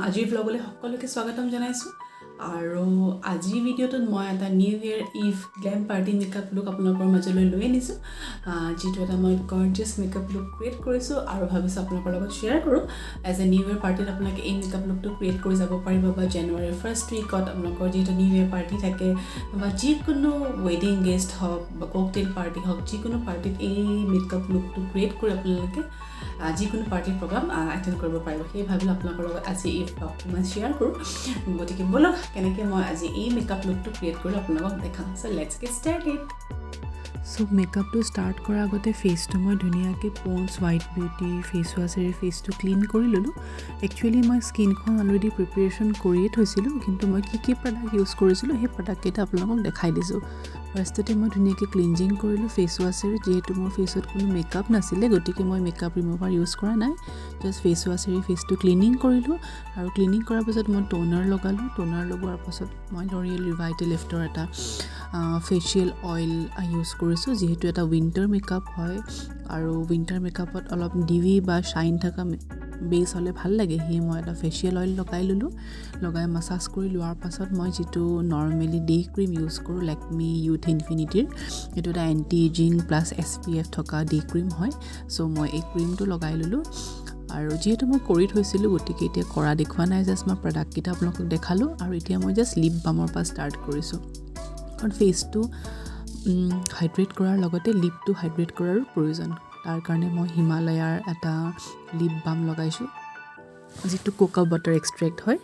আজিৰ ব্লগলৈ সকলোকে স্বাগতম জনাইছোঁ আৰু আজিৰ ভিডিঅ'টোত মই এটা new year eve glam party makeup look আপোনালোকৰ মাজলৈ লৈ আনিছোঁ যিটো এটা মই গৰ্জিয়াছ মেকআপ লুক ক্ৰিয়েট কৰিছোঁ আৰু ভাবিছোঁ আপোনালোকৰ লগত শ্বেয়াৰ কৰোঁ এজ এ নিউ ইয়েৰ পাৰ্টিত আপোনালোকে এই মেকআপ লুকটো ক্ৰিয়েট কৰি যাব পাৰিব বা জানুৱাৰীৰ ফাৰ্ষ্ট উইকত আপোনালোকৰ যিহেতু নিউ ইয়েৰ পাৰ্টি থাকে বা যিকোনো ৱেডিং গেষ্ট হওক বা ককটেইল পাৰ্টি হওক যিকোনো পাৰ্টিত এই মেকআপ লুকটো ক্ৰিয়েট কৰি আপোনালোকে যিকোনো পাৰ্টি প্ৰগ্ৰাম এটেণ্ড কৰিব পাৰিব সেই ভাবিলোঁ আপোনালোকৰ লগত আজি এই ব্লগটো মই শ্বেয়াৰ কৰোঁ গতিকে বলক কেনেকৈ মই আজি এই মেকআপ লুকটো ক্ৰিয়েট কৰি আপোনালোকক দেখাম so' let's get started so' মেকআপটো ষ্টাৰ্ট কৰাৰ আগতে ফেচটো মই ধুনীয়াকৈ পণ্ডছ হোৱাইট বিউটি ফেচ ৱাছেৰে ফেচটো ক্লিন কৰি ল'লোঁ একচুৱেলি মই স্কিনখন অলৰেডি প্ৰিপেৰেশ্যন কৰিয়ে থৈছিলোঁ কিন্তু মই কি প্ৰডাক্ট ইউজ কৰিছিলোঁ সেই প্ৰডাক্টকেইটা আপোনালোকক দেখাই দিছোঁ ফাৰ্ষ্টতে মই ধুনীয়াকৈ ক্লিনজিং কৰিলোঁ ফেচ ৱাছেৰে যিহেতু মোৰ ফেচত কোনো মেকআপ নাছিলে গতিকে মই মেকআপ ৰিমুভাৰ ইউজ কৰা নাই জাষ্ট ফেচ ৱাছেৰে ফেচটো ক্লিনিং কৰিলোঁ আৰু ক্লিনিং কৰাৰ পাছত মই টোনাৰ লগালোঁ টোনাৰ লগোৱাৰ পাছত মই লৰিয়েল ৰিভাইটেল লিফ্টৰ এটা ফেচিয়েল অইল ইউজ কৰিছোঁ যিহেতু এটা উইণ্টাৰ মেকআপ হয় আৰু উইণ্টাৰ মেকআপত অলপ ডিভি বা শ্বাইন থকা বেছ হ'লে ভাল লাগে সেয়ে মই এটা ফেচিয়েল অইল লগাই ল'লোঁ লগাই মাছাজ কৰি লোৱাৰ পাছত মই যিটো নৰ্মেলি ডে ক্ৰীম ইউজ কৰোঁ লেকমি ইউথ ইনফিনিটিৰ এইটো এটা এণ্টি এজিং প্লাছ SPF থকা ডে ক্ৰীম হয় চ' মই এই ক্ৰীমটো লগাই ল'লোঁ আৰু যিহেতু মই কৰি থৈছিলোঁ গতিকে এতিয়া কৰা দেখুওৱা নাই জাষ্ট মই প্ৰডাক্টকেইটা আপোনালোকক দেখালোঁ আৰু এতিয়া মই জাষ্ট লিপ বামৰ পৰা ষ্টাৰ্ট কৰিছোঁ কাৰণ ফেচটো হাইড্ৰেট কৰাৰ লগতে লিপটো হাইড্ৰেট কৰাৰো প্ৰয়োজন তাৰ কাৰণে মই হিমালয়াৰ এটা লিপ বাম লগাইছোঁ যিটো কোকা বাটাৰ এক্সট্ৰেক্ট হয়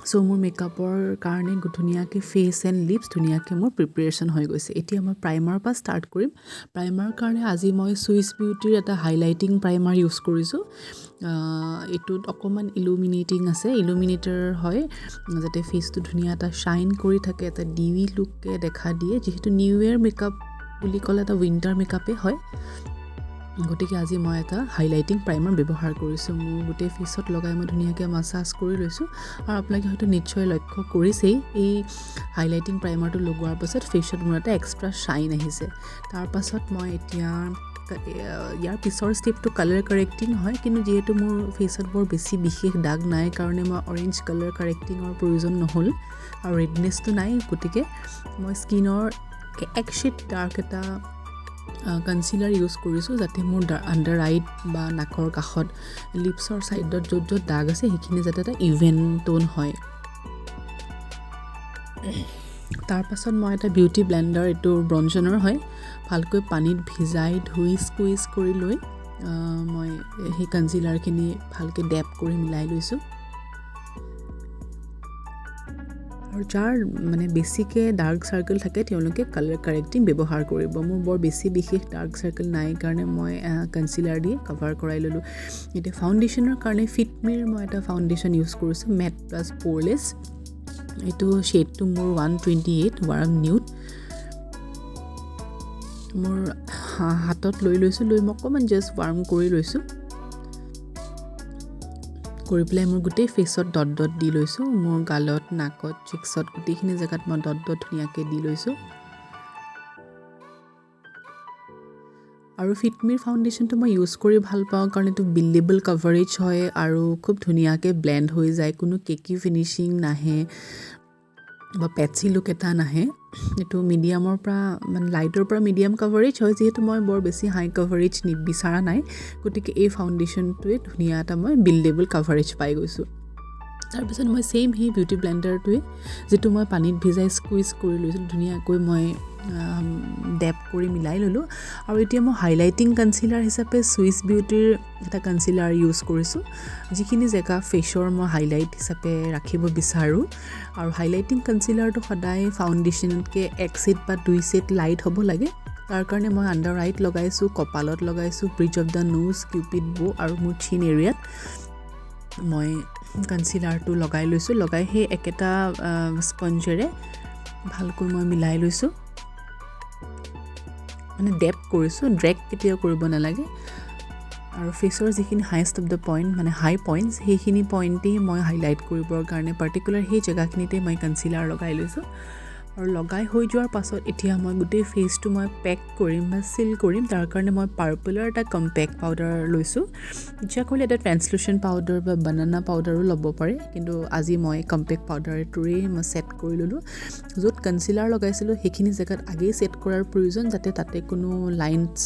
চ' মোৰ মেকআপৰ কাৰণে ধুনীয়াকৈ ফেচ এণ্ড লিপছ ধুনীয়াকৈ মোৰ প্ৰিপেৰেশ্যন হৈ গৈছে এতিয়া মই প্ৰাইমাৰৰ পৰা ষ্টাৰ্ট কৰিম প্ৰাইমাৰৰ কাৰণে আজি মই চুইচ বিউটিৰ এটা হাইলাইটিং প্ৰাইমাৰ ইউজ কৰিছোঁ এইটোত অকণমান ইলুমিনেটিং আছে ইলুমিনেটৰ হয় যাতে ফেচটো ধুনীয়া এটা শ্বাইন কৰি থাকে এটা ডিভি লুককৈ দেখা দিয়ে যিহেতু নিউ ইয়েৰ মেকআপ বুলি ক'লে এটা উইণ্টাৰ মেকআপেই হয় গতিকে আজি মই এটা হাইলাইটিং প্ৰাইমাৰ ব্যৱহাৰ কৰিছোঁ মোৰ গোটেই ফেচত লগাই মই ধুনীয়াকৈ মাছাজ কৰি লৈছোঁ আৰু আপোনালোকে হয়তো নিশ্চয় লক্ষ্য কৰিছেই এই হাইলাইটিং প্ৰাইমাৰটো লগোৱাৰ পাছত ফেচত মোৰ এটা এক্সট্ৰা শ্বাইন আহিছে তাৰ পাছত মই এতিয়া ইয়াৰ পিছৰ ষ্টেপটো কালাৰ কাৰেক্টিং হয় কিন্তু যিহেতু মোৰ ফেচত বৰ বেছি বিশেষ দাগ নাই কাৰণে মই অৰেঞ্জ কালাৰ কাৰেক্টিঙৰ প্ৰয়োজন নহ'ল আৰু ৰেডনেছটো নাই গতিকে মই স্কিনৰ এক শ্বেড ডাৰ্ক এটা কনচিলাৰ ইউজ কৰিছোঁ যাতে মোৰ আণ্ডাৰ আইত বা নাকৰ কাষত লিপছৰ ছাইডত য'ত দাগ আছে সেইখিনি যাতে এটা ইভেন টোন হয় তাৰ পাছত মই এটা বিউটি ব্লেণ্ডাৰ এইটো ব্ৰঞ্জনৰ হয় ভালকৈ পানীত ভিজাই ধুই স্কুইজ কৰি লৈ মই সেই কনচিলাৰখিনি ভালকৈ ডেপ কৰি মিলাই লৈছোঁ আৰু যাৰ মানে বেছিকৈ ডাৰ্ক চাৰ্কেল থাকে তেওঁলোকে কালাৰ কাৰেক্টিং ব্যৱহাৰ কৰিব মোৰ বৰ বেছি বিশেষ ডাৰ্ক চাৰ্কেল নাই কাৰণে মই কনচিলাৰ দি কভাৰ কৰাই ল'লোঁ এতিয়া ফাউণ্ডেশ্যনৰ কাৰণে ফিটমিৰ মই এটা ফাউণ্ডেশ্যন ইউজ কৰিছোঁ মেট প্লাছ প'ৰলেছ এইটো শ্বেডটো মোৰ 128 ৱাৰ্ম নিউড মোৰ হাতত লৈ লৈছোঁ লৈ মই অকণমান জাষ্ট ৱাৰ্ম কৰি লৈছোঁ কৰি পেলাই মোৰ গোটেই ফেচত ডট দি লৈছোঁ মোৰ গালত নাকত চিক্সত গোটেইখিনি জেগাত মই ডট ধুনীয়াকৈ দি লৈছোঁ আৰু ফিটমিৰ ফাউণ্ডেশ্যনটো মই ইউজ কৰি ভাল পাওঁ কাৰণ এইটো বিল্ডেবল কভাৰেজ হয় আৰু খুব ধুনীয়াকৈ ব্লেণ্ড হৈ যায় কোনো কেকি ফিনিচিং নাহে বা পেটচি লুক এটা নাহে এইটো মিডিয়ামৰ পৰা মানে লাইটৰ পৰা মিডিয়াম কভাৰেজ হয় যিহেতু মই বৰ বেছি হাই কভাৰেজ বিচৰা নাই গতিকে এই ফাউণ্ডেশ্যনটোৱে ধুনীয়া এটা মই বিল্ডেবল কভাৰেজ পাই গৈছোঁ তাৰপিছত মই ছেইম সেই বিউটি ব্লেণ্ডাৰটোৱে যিটো মই পানীত ভিজাই স্কুইজ কৰি লৈছিলোঁ ধুনীয়াকৈ মই ডেপ কৰি মিলাই ল'লোঁ আৰু এতিয়া মই হাইলাইটিং কনচিলাৰ হিচাপে চুইচ বিউটিৰ এটা কনচিলাৰ ইউজ কৰিছোঁ যিখিনি জেগা ফেচৰ মই হাইলাইট হিচাপে ৰাখিব বিচাৰোঁ আৰু হাইলাইটিং কনচিলাৰটো সদায় ফাউণ্ডেশ্যনতকৈ এক ছেট বা 2 ছেট লাইট হ'ব লাগে তাৰ কাৰণে মই আণ্ডাৰ আইত লগাইছোঁ কপালত লগাইছোঁ bridge of the nose cupid bow আৰু মোৰ চিন এৰিয়াত মই কনচিলাৰটো লগাই লৈছোঁ লগাই সেই একেটা স্পঞ্জেৰে ভালকৈ মই মিলাই লৈছোঁ মানে ডেপ কৰিছোঁ ড্ৰেগ কেতিয়াও কৰিব নালাগে আৰু ফেচৰ যিখিনি হাইষ্ট অফ দ্য পইণ্ট মানে হাই পইণ্টছ সেইখিনি পইণ্টেই মই হাইলাইট কৰিবৰ কাৰণে পাৰ্টিকুলাৰ সেই জেগাখিনিতে মই কনচিলাৰ লগাই লৈছোঁ আৰু লগাই হৈ যোৱাৰ পাছত এতিয়া মই গোটেই ফেচটো মই পেক কৰিম বা চিল কৰিম তাৰ কাৰণে মই পাৰ্পলৰ এটা কম্পেক্ট পাউডাৰ লৈছোঁ ইচ্ছা কৰিলে এটা ট্ৰেন্সলুচেণ্ট পাউডাৰ বা বানানা পাউডাৰো ল'ব পাৰে কিন্তু আজি মই কম্পেক্ট পাউডাৰটোৰেই মই ছেট কৰি ল'লোঁ য'ত কনচিলাৰ লগাইছিলোঁ সেইখিনি জেগাত আগেই ছেট কৰাৰ প্ৰয়োজন যাতে তাতে কোনো লাইনছ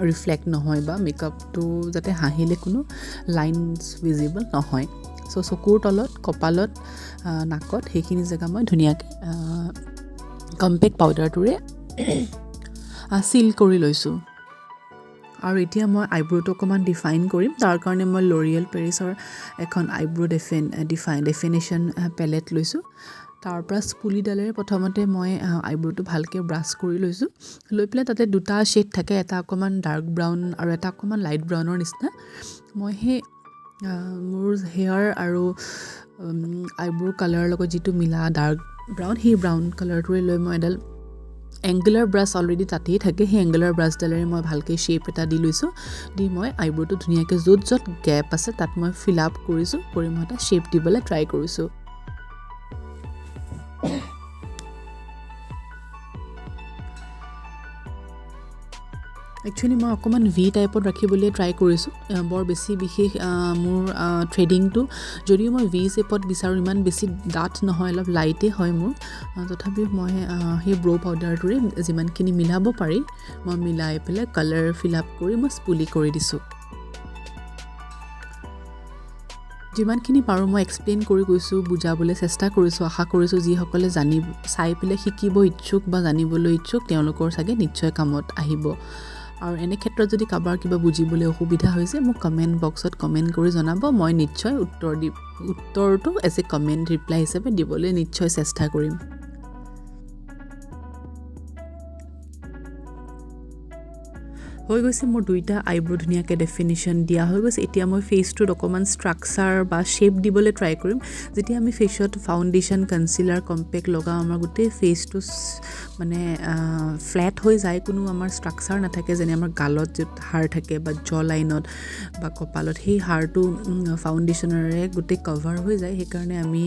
ৰিফ্লেক্ট নহয় বা মেকআপটো যাতে হাঁহিলে কোনো লাইনছ ভিজিবল নহয় চ' চকুৰ তলত কপালত নাকত সেইখিনি জেগা মই ধুনীয়াকৈ কম্পেক্ট পাউডাৰটোৰে চিল কৰি লৈছোঁ আৰু এতিয়া মই আইব্ৰ'টো অকণমান ডিফাইন কৰিম তাৰ কাৰণে মই ল'ৰিয়েল পেৰিছৰ এখন আইব্ৰ' ডেফিনেশ্যন পেলেট লৈছোঁ তাৰ পৰা স্পুলিডালেৰে প্ৰথমতে মই আইব্ৰ'টো ভালকৈ ব্ৰাছ কৰি লৈছোঁ লৈ পেলাই তাতে দুটা শ্বেড থাকে এটা অকণমান ডাৰ্ক ব্ৰাউন আৰু এটা অকণমান লাইট ব্ৰাউনৰ নিচিনা মই সেই মোৰ হেয়াৰ আৰু আইব্ৰ' কালাৰৰ লগত যিটো মিলা ডাৰ্ক ব্ৰাউন সেই ব্ৰাউন কালাৰটোৰে লৈ মই এডাল এংগুলাৰ ব্ৰাছ অলৰেডি তাতেই থাকে সেই এংগুলাৰ ব্ৰাছডালেৰে মই ভালকৈ শ্বেপ এটা দি লৈছোঁ দি মই আইব্ৰ'টো ধুনীয়াকৈ য'ত গেপ আছে তাত মই ফিল আপ কৰিছোঁ কৰি মই এটা শ্বেপ দিবলৈ ট্ৰাই কৰিছোঁ একচুৱেলি মই অকণমান ভি টাইপত ৰাখিবলৈ ট্ৰাই কৰিছোঁ বৰ বেছি বিশেষ মোৰ থ্ৰেডিংটো যদিও মই ভি শ্বেপত বিচাৰোঁ ইমান বেছি ডাঠ নহয় অলপ লাইটেই হয় মোৰ তথাপিও মই সেই ব্ৰ' পাউডাৰটোৰে যিমানখিনি মিলাব পাৰি মই মিলাই পেলাই কালাৰ ফিল আপ কৰি মই স্পুলি কৰি দিছোঁ যিমানখিনি পাৰোঁ মই এক্সপ্লেইন কৰি গৈছোঁ বুজাবলৈ চেষ্টা কৰিছোঁ আশা কৰিছোঁ যিসকলে চাই পেলাই শিকিব ইচ্ছুক বা জানিবলৈ ইচ্ছুক তেওঁলোকৰ চাগে নিশ্চয় কামত আহিব আৰু এনে ক্ষেত্ৰত যদি কাৰোবাৰ কিবা বুজিবলৈ অসুবিধা হৈছে মোক কমেণ্ট বক্সত কমেণ্ট কৰি জনাব মই নিশ্চয় উত্তৰটো এজ এ কমেণ্ট ৰিপ্লাই হিচাপে দিবলৈ নিশ্চয় চেষ্টা কৰিম হৈ গৈছে মোৰ দুইটা আইব্ৰ' ধুনীয়াকৈ ডেফিনেশ্যন দিয়া হৈ গৈছে এতিয়া মই ফেচটোত অকণমান ষ্ট্ৰাকচাৰ বা শ্বেপ দিবলৈ ট্ৰাই কৰিম যেতিয়া আমি ফেচত ফাউণ্ডেশ্যন কনচিলাৰ কম্পেক্ট লগাওঁ আমাৰ গোটেই ফেচটো মানে ফ্লেট হৈ যায় কোনো আমাৰ ষ্ট্ৰাকচাৰ নাথাকে যেনে আমাৰ গালত যে হাৰ থাকে বা জ লাইনত বা কপালত সেই হাৰটো ফাউণ্ডেশ্যনেৰে গোটেই কভাৰ হৈ যায় সেইকাৰণে আমি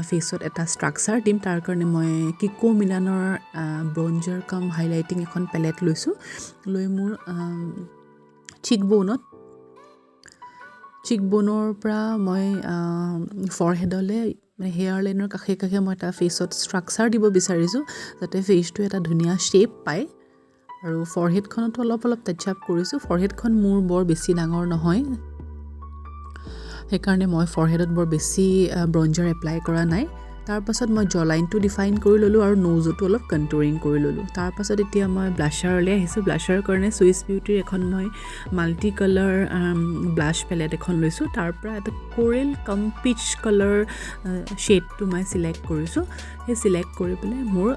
ফেচত এটা ষ্ট্ৰাকচাৰ দিম তাৰ কাৰণে মই কিকো মিলানৰ ব্ৰঞ্জাৰ কাম হাইলাইটিং এখন পেলেট লৈছোঁ লৈ মোৰ চিকবোনৰ পৰা মই ফৰহেডলৈ হেয়াৰ লাইনৰ কাষে কাষে মই এটা ফেচত ষ্ট্ৰাকচাৰ দিব বিচাৰিছোঁ যাতে ফেচটো এটা ধুনীয়া শ্বেপ পায় আৰু ফৰহেডখনতো অলপ টাচ আপ কৰিছোঁ ফৰহেডখন মোৰ বৰ বেছি ডাঙৰ নহয় সেইকাৰণে মই ফৰহেডত বৰ বেছি ব্ৰঞ্জাৰ এপ্লাই কৰা নাই তাৰপাছত মই জ লাইনটো ডিফাইন কৰি ল'লোঁ আৰু নোজতো অলপ কণ্টুৰিং কৰি ল'লোঁ তাৰপাছত এতিয়া মই ব্লাছাৰলৈ আহিছোঁ ব্লাছাৰৰ কাৰণে চুইচ বিউটিৰ এখন মই মাল্টি কালাৰ ব্লাছ পেলেট এখন লৈছোঁ তাৰ পৰা এটা কোৰেল কাম পিচ কালাৰ শ্বেডটো মই চিলেক্ট কৰিছোঁ সেই চিলেক্ট কৰি পেলাই মোৰ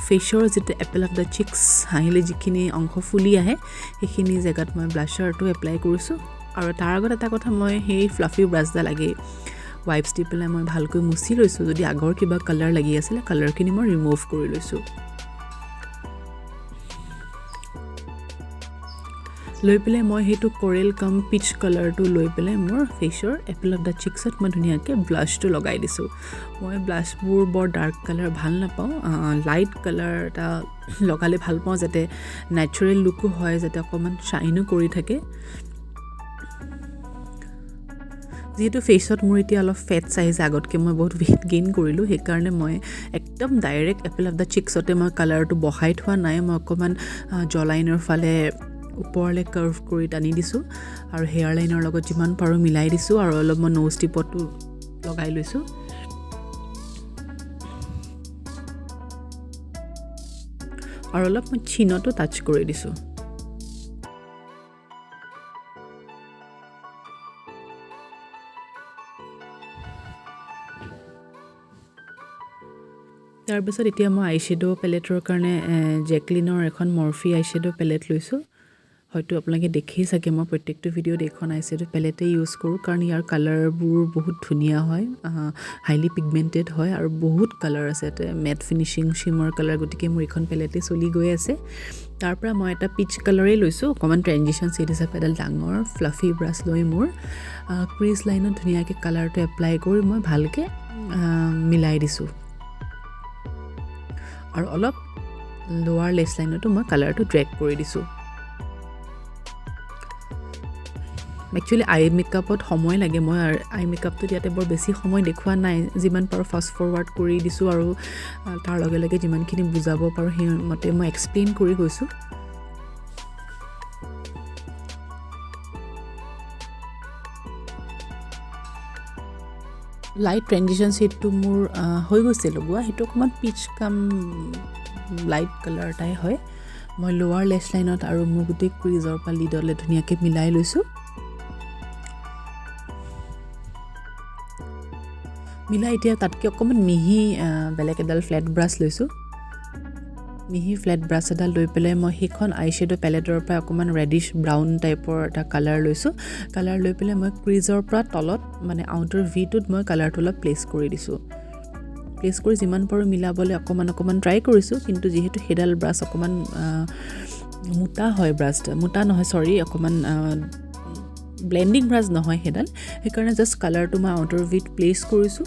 ফেচৰ যিটো এপল অফ দ্য চিক্স হাঁহিলে যিখিনি অংশ ফুলি আহে সেইখিনি জেগাত মই ব্লাছাৰটো এপ্লাই কৰিছোঁ আৰু তাৰ আগত এটা কথা মই সেই ফ্লাফি ব্ৰাছডাল লাগেই ৱাইপছ দি পেলাই মই ভালকৈ মুচি লৈছোঁ যদি আগৰ কিবা কালাৰ লাগি আছিলে কালাৰখিনি মই ৰিমুভ কৰি লৈছোঁ লৈ পেলাই মই সেইটো কোৰেল কাম পিচ কালাৰটো লৈ পেলাই মোৰ ফেচৰ এপল অফ দ্য চিক্সত মই ধুনীয়াকৈ ব্লাছটো লগাই দিছোঁ মই ব্লাছবোৰ বৰ ডাৰ্ক কালাৰ ভাল নাপাওঁ লাইট কালাৰ এটা লগালে ভাল পাওঁ যাতে নেচাৰেল লুকো হয় যাতে অকণমান শ্বাইনো কৰি থাকে যিহেতু ফেচত মোৰ এতিয়া অলপ ফেটছ আহিছে আগতকৈ মই বহুত ৱেইট গেইন কৰিলোঁ সেইকাৰণে মই একদম ডাইৰেক্ট এপল অফ দ্য চিক্সতে মই কালাৰটো বহাই থোৱা নাই মই অকণমান জ লাইনৰ ফালে ওপৰলৈ কাৰ্ভ কৰি টানি দিছোঁ আৰু হেয়াৰ লাইনৰ লগত যিমান পাৰোঁ মিলাই দিছোঁ আৰু অলপ মই নোজ টিপতো লগাই লৈছোঁ আৰু অলপ মই চিনতো টাচ কৰি দিছোঁ তাৰপিছত এতিয়া মই আইশ্বেডো পেলেটৰ কাৰণে জেকলিনৰ এখন মৰ্ফি আইশ্বেডো পেলেট লৈছোঁ হয়তো আপোনালোকে দেখি চাগে মই প্ৰত্যেকটো ভিডিঅ'ত এইখন আইশ্বেডো পেলেটেই ইউজ কৰোঁ কাৰণ ইয়াৰ কালাৰবোৰ বহুত ধুনীয়া হয় হাইলি পিগমেণ্টেড হয় আৰু বহুত কালাৰ আছে ইয়াতে মেট ফিনিচিং শ্বিমৰ কালাৰ গতিকে মোৰ এইখন পেলেটেই চলি গৈ আছে তাৰ পৰা মই এটা পিচ কালাৰেই লৈছোঁ অকণমান ট্ৰেনজিশ্যন ছেট হিচাপে এডাল ডাঙৰ ফ্লাফি ব্ৰাছ লৈ মোৰ ক্ৰিজ লাইনত ধুনীয়াকৈ কালাৰটো এপ্লাই কৰি মই ভালকৈ মিলাই দিছোঁ আৰু অলপ লোৱাৰ লেছ লাইনতো মই কালাৰটো ড্ৰেগ কৰি দিছোঁ একচুৱেলি আই মেকআপত সময় লাগে মই আই মেকআপটোত ইয়াতে বৰ বেছি সময় দেখুওৱা নাই যিমান পাৰোঁ ফাষ্ট ফৰৱাৰ্ড কৰি দিছোঁ আৰু তাৰ লগে লগে যিমানখিনি বুজাব পাৰোঁ সেইমতে মই এক্সপ্লেইন কৰি গৈছোঁ লাইট ট্ৰেনজিশ্যন শেডটো মোৰ হৈ গৈছে লগোৱা সেইটো অকণমান পিচ কাম লাইট কালাৰ এটাই হয় মই লোৱাৰ লেছ লাইনত আৰু মোৰ গোটেই ক্ৰিজৰ পৰা লিডলৈ ধুনীয়াকৈ মিলাই লৈছোঁ মিলাই এতিয়া তাতকৈ অকণমান মিহি বেলেগ এডাল ফ্লেট ব্ৰাছ লৈছোঁ মিহি ফ্লেট ব্ৰাছ এডাল লৈ পেলাই মই সেইখন আই শ্বেডো পেলেটৰ পৰা অকণমান ৰেডিছ ব্ৰাউন টাইপৰ এটা কালাৰ লৈছোঁ কালাৰ লৈ পেলাই মই ক্ৰিজৰ পৰা তলত মানে আউটাৰ ভিটোত মই কালাৰটো অলপ প্লেচ কৰি দিছোঁ প্লেচ কৰি যিমান পাৰোঁ মিলাবলৈ অকণমান ট্ৰাই কৰিছোঁ কিন্তু যিহেতু সেইডাল ব্ৰাছ অকণমান মোটা হয় ব্ৰাছটা মোটা নহয় চৰি অকণমান ব্লেণ্ডিং ব্ৰাছ নহয় সেইডাল সেইকাৰণে জাষ্ট কালাৰটো মই আউটাৰ ভিত প্লেচ কৰিছোঁ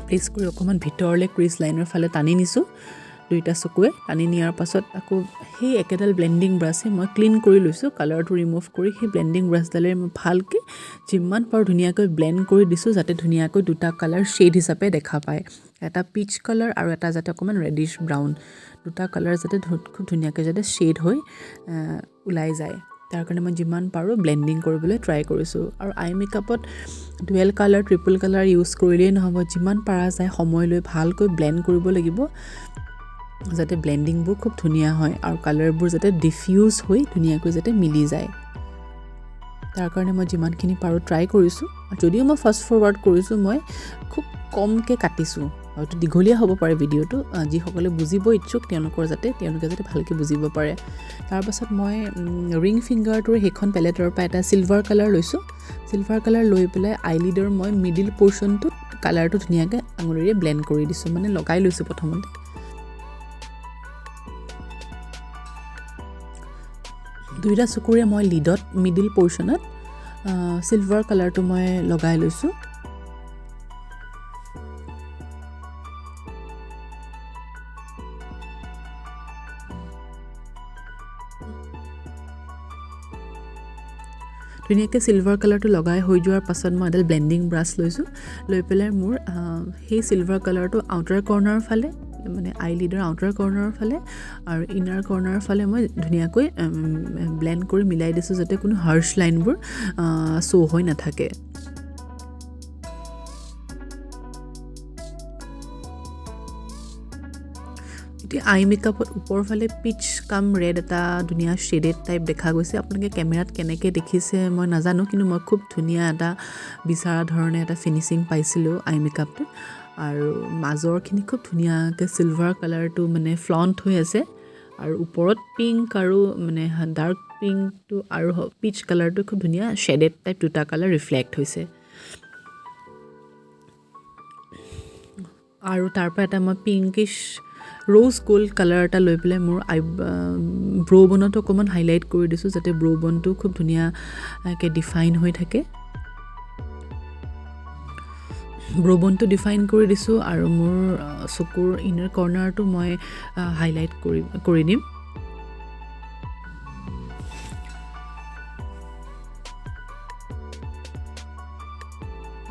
প্লেচ কৰি অকণমান ভিতৰলৈ ক্ৰিজ লাইনৰ ফালে টানি নিছোঁ দুইটা চকুৱে টানি নিয়াৰ পাছত আকৌ সেই একেডাল ব্লেণ্ডিং ব্ৰাছে মই ক্লিন কৰি লৈছোঁ কালাৰটো ৰিমুভ কৰি সেই ব্লেণ্ডিং ব্ৰাছডালেৰে মই ভালকৈ যিমান পাৰোঁ ধুনীয়াকৈ ব্লেণ্ড কৰি দিছোঁ যাতে ধুনীয়াকৈ দুটা কালাৰ শ্বেড হিচাপে দেখা পায় এটা পিচ কালাৰ আৰু এটা যাতে অকণমান ৰেডিছ ব্ৰাউন দুটা কালাৰ যাতে খুব ধুনীয়াকৈ যাতে শ্বেড হৈ ওলাই যায় তাৰ কাৰণে মই যিমান পাৰোঁ ব্লেণ্ডিং কৰিবলৈ ট্ৰাই কৰিছোঁ আৰু আই মেকআপত dual colour triple colour use কৰিলেই নহ'ব যিমান পাৰা যায় সময় লৈ ভালকৈ ব্লেণ্ড কৰিব লাগিব যাতে ব্লেণ্ডিংবোৰ খুব ধুনীয়া হয় আৰু কালাৰবোৰ যাতে ডিফিউজ হৈ ধুনীয়াকৈ যাতে মিলি যায় তাৰ কাৰণে মই যিমানখিনি পাৰোঁ ট্ৰাই কৰিছোঁ আৰু যদিও মই ফাষ্ট ফৰৱাৰ্ড কৰিছোঁ মই খুব কমকৈ কাটিছোঁ হয়তো দীঘলীয়া হ'ব পাৰে ভিডিঅ'টো যিসকলে বুজিব ইচ্ছুক তেওঁলোকে যাতে ভালকৈ বুজিব পাৰে তাৰপাছত মই ৰিং ফিংগাৰটোৰ সেইখন পেলেটৰ পৰা এটা চিলভাৰ কালাৰ লৈছোঁ চিলভাৰ কালাৰ লৈ পেলাই আইলিডৰ মই মিডিল পৰ্চনটোত কালাৰটো ধুনীয়াকৈ আঙুলিৰে ব্লেণ্ড কৰি দিছোঁ মানে লগাই লৈছোঁ প্ৰথমতে দুইটা চকুৰে মই লিডত মিডিল পৰ্চনত চিলভাৰ কালাৰটো মই লগাই লৈছোঁ ধুনীয়াকৈ চিলভাৰ কালাৰটো লগাই হৈ যোৱাৰ পাছত মই এডাল ব্লেণ্ডিং ব্ৰাছ লৈছোঁ লৈ পেলাই মোৰ সেই চিলভাৰ কালাৰটো আউটাৰ কৰ্ণাৰৰ ফালে মানে আইলিডৰ আউটাৰ কৰ্ণাৰৰ ফালে আৰু ইনাৰ কৰ্ণাৰৰ ফালে মই ধুনীয়াকৈ ব্লেণ্ড কৰি মিলাই দিছোঁ যাতে কোনো হাৰ্ছ লাইনবোৰ শ্ব' হৈ নাথাকে এতিয়া আই মেকআপত ওপৰৰ ফালে পিচ কাম ৰেড এটা ধুনীয়া শ্বেডেড টাইপ দেখা গৈছে আপোনালোকে কেমেৰাত কেনেকৈ দেখিছে মই নাজানো কিন্তু মই খুব ধুনীয়া এটা বিচৰা ধৰণে এটা ফিনিচিং পাইছিলোঁ আই মেকআপটোত আৰু মাজৰখিনি খুব ধুনীয়াকৈ চিলভাৰ কালাৰটো মানে ফ্লণ্ট হৈ আছে আৰু ওপৰত পিংক আৰু মানে ডাৰ্ক পিংকটো আৰু পিচ কালাৰটো খুব ধুনীয়া শ্বেডেড টাইপ দুটা কালাৰ ৰিফ্লেক্ট হৈছে আৰু তাৰ পৰা এটা মই পিংকিছ ৰ'জ গোল্ড কালাৰ এটা লৈ পেলাই মোৰ ব্ৰ' বনতো অকণমান হাইলাইট কৰি দিছোঁ যাতে ব্ৰ' বনটো খুব ধুনীয়াকৈ ডিফাইন হৈ থাকে ব্ৰ' বনটো ডিফাইন কৰি দিছোঁ আৰু মোৰ চকুৰ ইনাৰ কৰ্ণাৰটো মই হাইলাইট কৰি দিম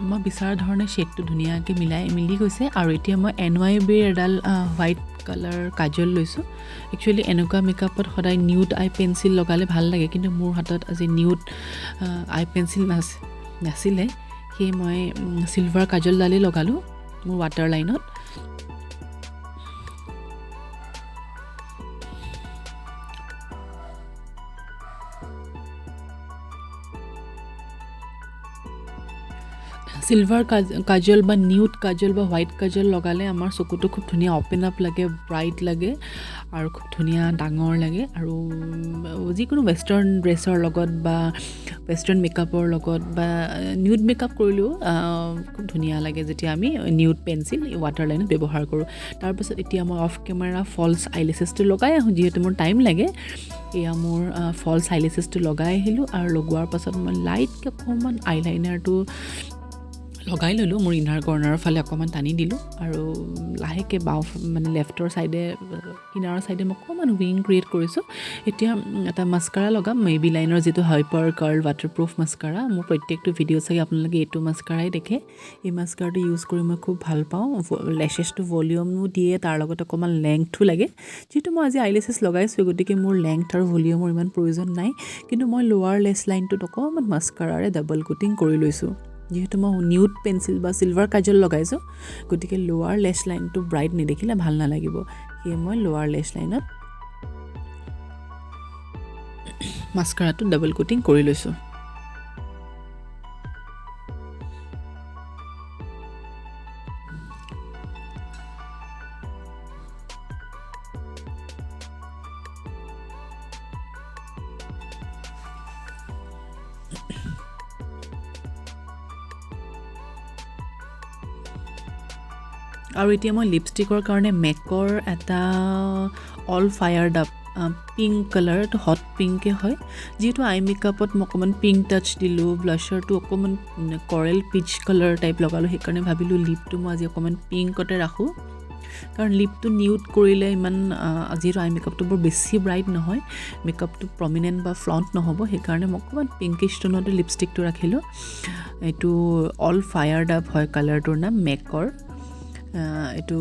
মই বিচৰা ধৰণে শ্বেডটো ধুনীয়াকৈ মিলি গৈছে আৰু এতিয়া মই NYBৰ এডাল হোৱাইট কালাৰ কাজল লৈছোঁ একচুৱেলি এনেকুৱা মেকআপত সদায় নিউড আই পেঞ্চিল লগালে ভাল লাগে কিন্তু মোৰ হাতত আজি নিউড আই পেঞ্চিল নাছিলে সেয়ে মই চিলভাৰ কাজলডালেই লগালোঁ মোৰ ৱাটাৰ লাইনত চিলভাৰ কাজল বা নিউড কাজল বা হোৱাইট কাজল লগালে আমাৰ চকুটো খুব ধুনীয়া অ'পেন আপ লাগে ব্ৰাইট লাগে আৰু খুব ধুনীয়া ডাঙৰ লাগে আৰু যিকোনো ৱেষ্টাৰ্ণ ড্ৰেছৰ লগত বা ৱেষ্টাৰ্ণ মেকআপৰ লগত বা নিউড মেকআপ কৰিলেও খুব ধুনীয়া লাগে যেতিয়া আমি নিউড পেঞ্চিল ৱাটাৰ লাইনত ব্যৱহাৰ কৰোঁ তাৰপাছত এতিয়া মই অফ কেমেৰা ফলছ আইলেছেছটো লগাই আহোঁ যিহেতু মোৰ টাইম লাগে এয়া মোৰ ফলছ আইলেছেছটো লগাই আহিলোঁ আৰু লগোৱাৰ পাছত মই লাইটকৈ অকণমান আইলাইনাৰটো লগাই ল'লোঁ মোৰ ইনাৰ কৰ্নাৰৰ ফালে অকণমান টানি দিলোঁ আৰু লাহেকৈ বাওঁ মানে লেফ্টৰ ছাইডে কিনাৰৰ ছাইডে মই অকণমান উইং ক্ৰিয়েট কৰিছোঁ এতিয়া এটা মাস্কাৰা লগাম মেবিলাইনৰ যিটো হাইপাৰ কাৰ্ল ৱাটাৰপ্ৰুফ মাস্কাৰা মোৰ প্ৰত্যেকটো ভিডিঅ' চাই আপোনালোকে এইটো মাস্কাৰাই দেখে এই মাস্কাৰাটো ইউজ কৰি মই খুব ভাল পাওঁ লেছেছটো ভলিউমো দিয়ে তাৰ লগত অকণমান লেংথো লাগে যিহেতু মই আজি আইলেছেছ লগাইছোঁ গতিকে মোৰ লেংথ আৰু ভলিউমৰ ইমান প্ৰয়োজন নাই কিন্তু মই লোৱাৰ লেছ লাইনটোত অকণমান মাস্কাৰাৰে ডাবল কোটিং কৰি লৈছোঁ যেহেতু মই নিউড পেঞ্চিল বা চিলভাৰ কাজল লগাইছোঁ গতিকে লোৱাৰ লেছ লাইনটো ব্ৰাইট নেদেখিলে ভাল নালাগিব সেয়ে মই লোৱাৰ লেছ লাইনত মাস্কাৰাটো ডাবল কোটিং কৰি লৈছোঁ আৰু এতিয়া মই লিপষ্টিকৰ কাৰণে মেকৰ এটা অল ফায়াৰ্ড আপ পিংক কালাৰ এইটো হট পিংকে হয় যিহেতু আই মেকআপত মই অকণমান পিংক টাচ দিলোঁ ব্লাছাৰটো অকণমান কৰেল পিচ কালাৰ টাইপ লগালোঁ সেইকাৰণে ভাবিলোঁ লিপটো মই আজি অকণমান পিংকতে ৰাখোঁ কাৰণ লিপটো নিউড কৰিলে ইমান যিহেতু আই মেকআপটো বৰ বেছি ব্ৰাইট নহয় মেকআপটো প্ৰমিনেণ্ট বা ফ্ৰণ্ট নহ'ব সেইকাৰণে মই অকণমান পিংকিছ টোনতে লিপষ্টিকটো ৰাখিলোঁ এইটো অল ফায়াৰ্ড আপ হয় কালাৰটোৰ নাম মেকৰ এইটো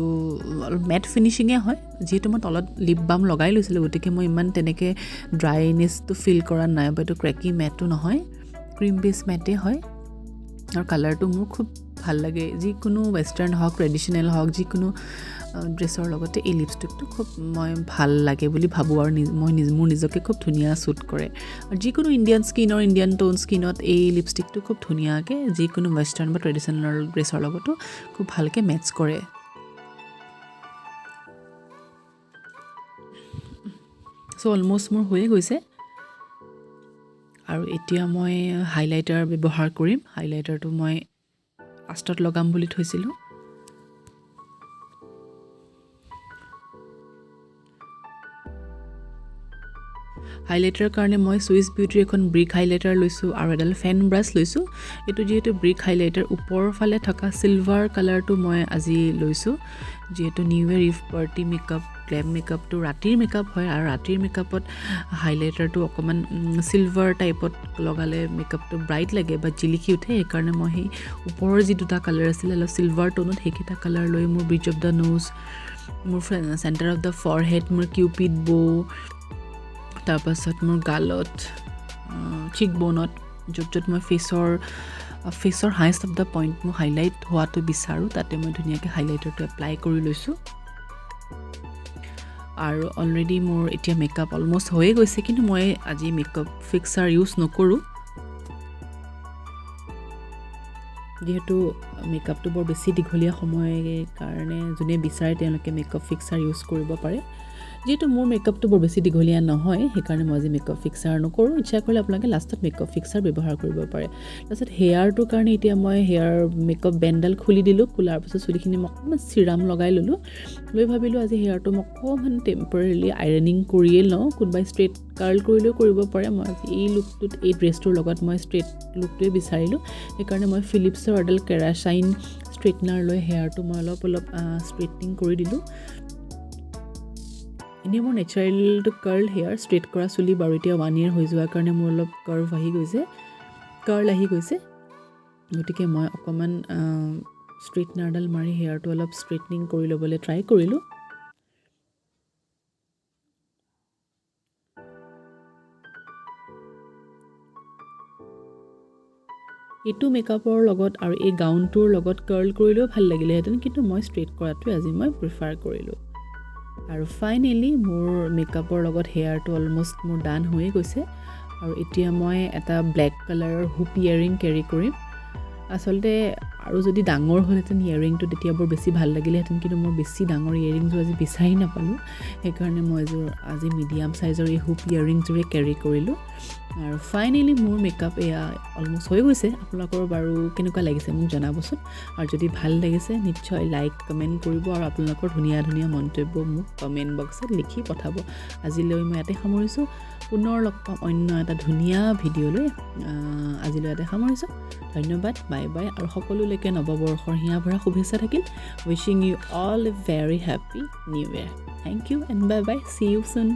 অলপ মেট ফিনিচিঙে হয় যিহেতু মই তলত লিপ বাম লগাই লৈছিলোঁ গতিকে মই ইমান তেনেকৈ ড্ৰাইনেছটো ফিল কৰা নাই বা এইটো ক্ৰেকি মেটো নহয় ক্ৰীম বেছ মেটেই হয় আৰু কালাৰটো মোৰ খুব ভাল লাগে যিকোনো ৱেষ্টাৰ্ণ হওক ট্ৰেডিশ্যনেল হওক যিকোনো ড্ৰেছৰ লগতে এই লিপষ্টিকটো খুব মই ভাল লাগে বুলি ভাবোঁ আৰু মোৰ নিজকে খুব ধুনীয়া শ্বুট কৰে আৰু যিকোনো ইণ্ডিয়ান স্কিনৰ ইণ্ডিয়ান টোন স্কিনত এই লিপষ্টিকটো খুব ধুনীয়াকৈ যিকোনো ৱেষ্টাৰ্ণ বা ট্ৰেডিশ্যনেল ড্ৰেছৰ লগতো খুব ভালকৈ মেটচ কৰে চ' অলমষ্ট মোৰ হৈয়ে গৈছে আৰু এতিয়া মই হাইলাইটাৰ ব্যৱহাৰ কৰিম হাইলাইটাৰটো মই লাষ্টত লগাম বুলি থৈছিলোঁ হাইলাইটাৰৰ কাৰণে মই চুইচ বিউটিৰ এখন ব্ৰিক হাইলাইটাৰ লৈছোঁ আৰু এডাল ফেন ব্ৰাছ লৈছোঁ এইটো যিহেতু ব্ৰিক হাইলাইটাৰ ওপৰৰ ফালে থকা চিলভাৰ কালাৰটো মই আজি লৈছোঁ যিহেতু new year eve party makeup glam মেকআপটো ৰাতিৰ মেকআপ হয় আৰু ৰাতিৰ মেকআপত হাইলাইটাৰটো অকণমান চিলভাৰ টাইপত লগালে মেকআপটো ব্ৰাইট লাগে বা জিলিকি উঠে সেইকাৰণে মই সেই ওপৰৰ যি দুটা কালাৰ আছিলে অলপ চিলভাৰ টোনত সেইকেইটা কালাৰ লৈ মোৰ ব্ৰিজ অফ দ্য নোজ মোৰ চেণ্টাৰ অফ দ্য ফৰহেড মোৰ কিউপিড বৌ তাৰপাছত মোৰ গালত চিক বনত য'ত মই ফেচৰ হাইষ্ট অফ দ্য পইণ্ট মোৰ হাইলাইট হোৱাটো বিচাৰোঁ তাতে মই ধুনীয়াকৈ হাইলাইটাৰটো এপ্লাই কৰি লৈছোঁ আৰু অলৰেডি মোৰ এতিয়া মেকআপ অলমষ্ট হৈয়ে গৈছে কিন্তু মই আজি মেকআপ ফিক্সাৰ ইউজ নকৰোঁ যিহেতু মেকআপটো বৰ বেছি দীঘলীয়া সময় কাৰণে যোনে বিচাৰে তেওঁলোকে মেকআপ ফিক্সাৰ ইউজ কৰিব পাৰে যেহেতু মোৰ মেকআপটো বৰ বেছি দীঘলীয়া নহয় সেইকাৰণে মই আজি মেকআপ ফিক্সাৰ নকৰোঁ ইচ্ছা কৰিলে আপোনালোকে লাষ্টত মেকআপ ফিক্সাৰ ব্যৱহাৰ কৰিব পাৰে তাৰপিছত হেয়াৰটোৰ কাৰণে এতিয়া মই হেয়াৰ মেকআপ বেণ্ডডাল খুলি দিলোঁ খোলাৰ পিছত চুলিখিনি মই অকণমান চিৰাম লগাই ল'লোঁ লৈ ভাবিলোঁ আজি হেয়াৰটো মই অকণমান টেম্পৰেলি আইৰনিং কৰিয়ে লওঁ কোনোবাই ষ্ট্ৰেইট কাৰ্ল কৰিলেও কৰিব পাৰে মই আজি এই লুকটোত এই ড্ৰেছটোৰ লগত মই ষ্ট্ৰেইট লুকটোৱে বিচাৰিলোঁ সেইকাৰণে মই ফিলিপছৰ এডাল কেৰাচাইন ষ্ট্ৰেইটনাৰ লৈ হেয়াৰটো মই অলপ ষ্ট্ৰেইটনিং কৰি দিলোঁ এনেই মোৰ নেচাৰেলটো কাৰ্ল হেয়াৰ ষ্ট্ৰেইট কৰা চুলি বাৰু এতিয়া 1 year হৈ যোৱাৰ কাৰণে মোৰ অলপ কাৰ্ল আহি গৈছে গতিকে মই অকণমান ষ্ট্ৰেইটনাৰডাল মাৰি হেয়াৰটো অলপ ষ্ট্ৰেইটনিং কৰি ল'বলৈ ট্ৰাই কৰিলোঁ এইটো মেকআপৰ লগত আৰু এই গাউনটোৰ লগত কাৰ্ল কৰিলেও ভাল লাগিলেহেঁতেন কিন্তু মই ষ্ট্ৰেইট কৰাটোৱে আজি মই প্ৰিফাৰ কৰিলোঁ আৰু ফাইনেলি মোৰ মেকআপৰ লগত হেয়াৰটো অলমষ্ট মোৰ ডান হৈয়ে গৈছে আৰু এতিয়া মই এটা ব্লেক কালাৰৰ হুপ ইয়েৰিং কেৰি কৰিম আচলতে আৰু যদি ডাঙৰ হ'লহেঁতেন ইয়েৰিংটো তেতিয়া বৰ বেছি ভাল লাগিলেহেঁতেন কিন্তু মই বেছি ডাঙৰ ইয়েৰিংযোৰ আজি বিচাৰি নাপালোঁ সেইকাৰণে মই আজি মিডিয়াম চাইজৰ এই হুপ ইয়েৰিংযোৰে কেৰি কৰিলোঁ আৰু ফাইনেলি মোৰ মেকআপ এয়া অলমষ্ট হৈ গৈছে আপোনালোকৰ বাৰু কেনেকুৱা লাগিছে মোক জনাবচোন আৰু যদি ভাল লাগিছে নিশ্চয় লাইক কমেণ্ট কৰিব আৰু আপোনালোকৰ ধুনীয়া ধুনীয়া মন্তব্য মোক কমেণ্ট বক্সত লিখি পঠাব আজিলৈ মই ইয়াতে সামৰিছোঁ পুনৰ লগ পাম অন্য এটা ধুনীয়া ভিডিঅ'লৈ আজিলৈ ইয়াতে সামৰিছোঁ ধন্যবাদ বাই বাই আৰু সকলোলৈকে নৱবৰ্ষৰ হিয়া ভৰা শুভেচ্ছা থাকিল wishing you all a very happy new year thank you and bye bye see you চুন